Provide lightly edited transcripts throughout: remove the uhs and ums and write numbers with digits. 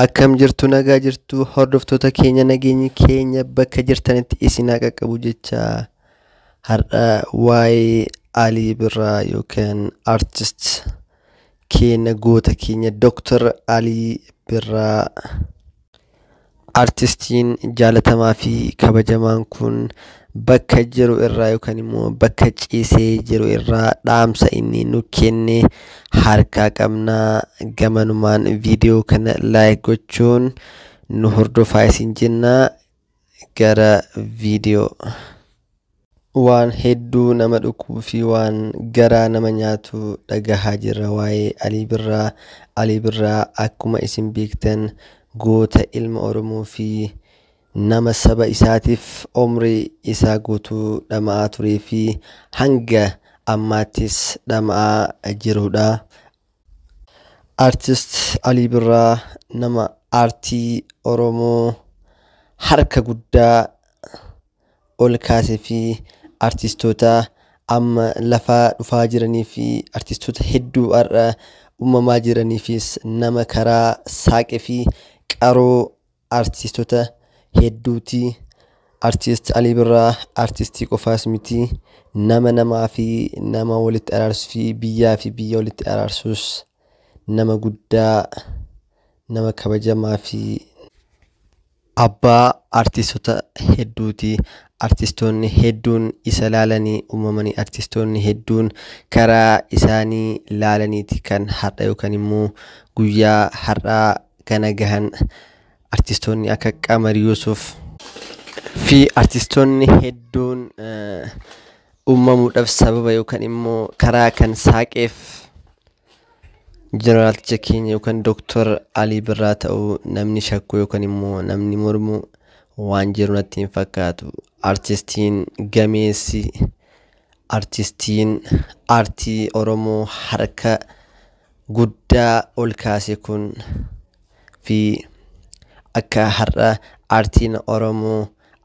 Akkam jirtu nagaa jirtu hordoftoota keenya nageenyi keenya bakka jirtanitti isin haa qaqqabu jecha har'a waa'ee Alii Birraa yookaan artist keenya goota keenya Dr. Alii Birraa artistiin jaalatamaa fi kabajamaan kun bakka jiru irraa yookaan immoo bakka ciisee jiru irraa dhaamsa inni nu kenne harkaa qabnaa. Gamanumaan viidiyoo kana like gochuun nu hordofaa isin jenna. Gara viidiyoo waan hedduu nama dhukuu fi waan garaa nama nyaatu dhagahaa jirra waa'ee Alii Birraa. Alii Birraa akkuma isin beektan goota ilma Oromoo fi nama saba isaatiif umrii isaa guutuu dhama'aa turee fi hanga ammaattis dhama'aa jirudha. Artist Alii Birraa nama aartii Oromoo harka guddaa ol kaasee fi artistoota amma lafaa dhufaa jiranii fi artistoota hedduu har'a uumamaa jiraniifis nama karaa saaqee fi qaroo artistoota hedduuti. Artist Alii Birraa artistii qofaas miti, nama namaa fi nama walitti araarsuu fi biyyaa fi biyya walitti araarsuus nama guddaa, nama kabajamaa fi abbaa artistoota hedduuti. Artistoonni hedduun isa laalanii uumamanii, artistoonni hedduun karaa isaanii laalaniiti kan har'a yookaan immoo guyyaa har'aa kana gahan. Artistoonni akka Qamar Yuusuf fi artistoonni hedduun uumamuudhaaf sababa yookaan immoo karaa kan saaqeef jeneraalicha keenya yookaan Dr. Alii Birraa ta'uu namni shakku yookaan immoo namni mormu waan jiru natti hin fakkaatu. Artistiin gameessi, artistiin aartii Oromoo harka guddaa ol kaase kun fi akka har'a aartiin Oromoo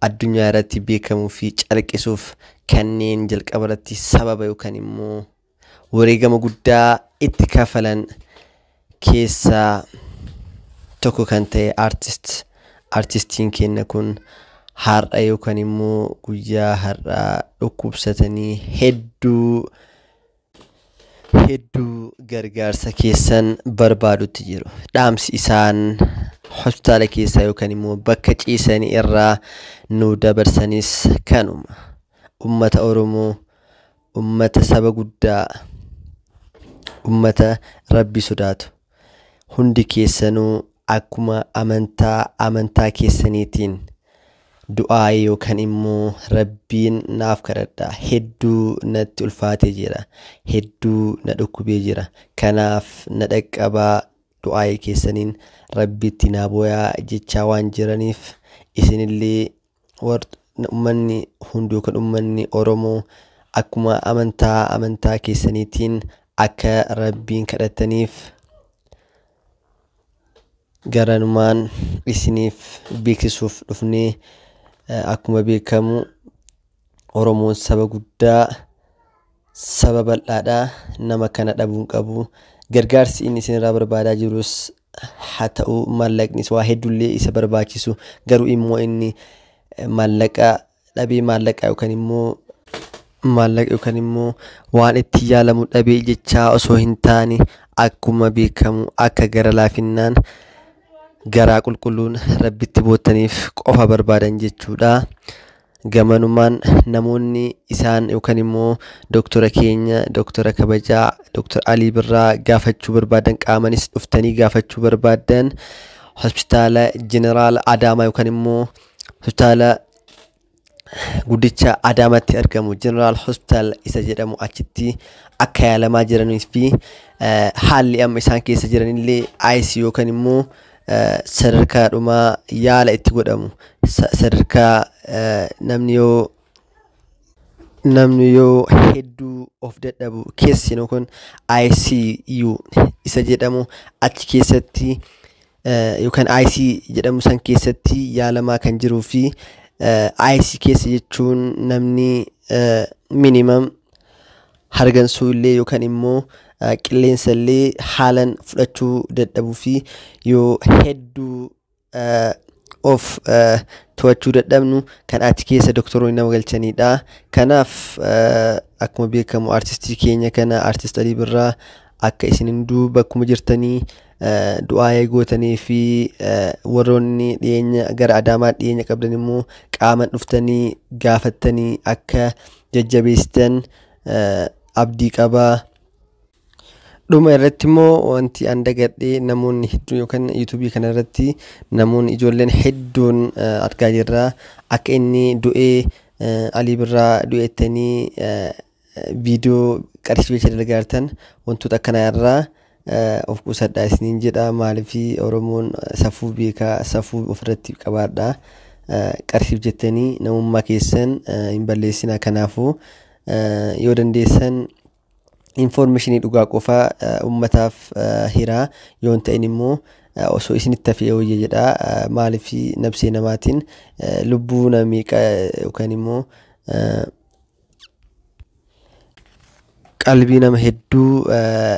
addunyaa irratti beekamuu fi calqisuuf kanneen jalqaba irratti sababa yookaan immoo wareegama guddaa itti kafalan keessaa tokko kan ta'e artistiin keenya kun har'a yookaan immoo guyyaa har'aa dhukkubsatanii hedduu gargaarsa keessan barbaadutti jiru. Dhaamsi isaan hospitaala keessaa yookaan immoo bakka ciisanii irraa nu dabarsanis kanuma. Ummata Oromoo, ummata saba guddaa, ummata Rabbi sodaatu hundi keessanuu akkuma amantaa keessaniitiin du'aa yookaan immoo Rabbiin naaf kadhadhaa. Hedduu natti ulfaatee jira, hedduu na dhukkubee jira, kanaaf na dhaqqabaa du'aa keessaniin Rabbitti naa booyaa jechaa waan jiraniif isinillee ummanni hundi yookaan ummanni Oromoo akkuma amantaa keessaniitiin akka Rabbiin kadhataniif garanumaan isiniif beeksisuuf dhufnee. Akkuma beekamu Oromoon saba guddaa, saba bal'aadhaa, nama kana dhabuun qabu. Gargaarsi inni isinirraa barbaadaa jirus haa ta'u maallaqnis waa hedduullee isa barbaachisu, garuu immoo inni maallaqa dhabee maallaqa yookaan immoo waan itti yaalamu dhabee jechaa osoo hin taane akkuma beekamu akka gara laafinnaan garaa qulqulluun Rabbitti bootaniif qofa barbaadan jechuudha. Gamanumaan namoonni isaan yookaan immoo doktora keenya, doktora kabajaa Dr. Alii Birraa gaafachuu barbaadan, qaamanis dhuftanii gaafachuu barbaadan hospitaala Jeneraal Adaamaa yookaan immoo hospitaala guddicha Adaamaatti argamu Jeneraal Hospital isa jedhamu achitti akka yaalamaa jiranii fi haalli amma isaan keessa jiranillee ICU yookaan immoo sadarkaa dhumaa yaala itti godhamu, sadarkaa namni yoo hedduu of dadhabu keessi yookaan ICU isa jedhamu achi keessatti yookaan IC jedhamu san keessatti yaalamaa kan jiruu fi IC keessa jechuun namni minimum hargansuu illee yookaan immoo qilleensallee haalan fudhachuu dadhabuu fi yoo hedduu of to'achuu dadhabnu kan achi keessa doktoroonni nama galchanidha. Kanaaf akkuma beekamu artistii keenya kana artist Alii Birraa akka isin hunduu bakkuma jirtanii du'aa eegootanii fi warroonni dhiyeenya gara Adaamaa dhiyeenya qabdan immoo qaaman dhuftanii gaafattanii akka jajjabeessitan abdii qabaa. Dhuma irratti immoo wanti an dagadhee namoonni hedduun yookaan YouTube kana irratti namoonni ijoolleen hedduun argaa jirra akka inni du'ee Alii Birraa du'ettanii viidiyoo qarshii beeksisa dalagartan wantoota akkanaa irraa of qusadhaa isiniin jedha. Maaliif Oromoon safuu beekaa safuu ofirratti qabaadha. Qarshiif jettanii namummaa keessan hin balleessina. Kanaafuu yoo dandeessan information dhugaa qofa ummataaf hiraa yoo ta'in immoo osoo isinitti hafee wayya jedha. Maaliif nafsee namaatiin lubbuu namii yookaan immoo qalbii nama hedduu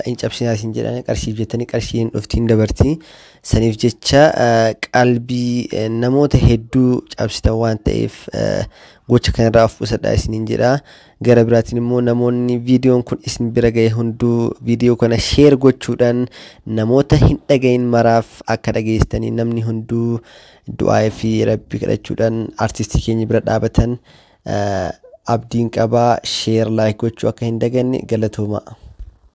hin cabsinaa isin jedhan qarshiif jettanii qarshiin dhuftiin dabartii saniif jecha qalbii namoota hedduu cabsitan waan ta'eef gocha kanarraa of qusadhaa isiniin jedha. Gara biraatiin immoo namoonni viidiyoon kun isin bira ga'e hunduu viidiyoo kana sheer gochuudhaan namoota hin dhagayin maraaf akka dhageessitanii namni hunduu du'aa fi rabbi kadhachuudhaan artistii keenya bira dhaabatan abdiin qabaa. Sheer laayik gochuu akka hin daganne galatooma.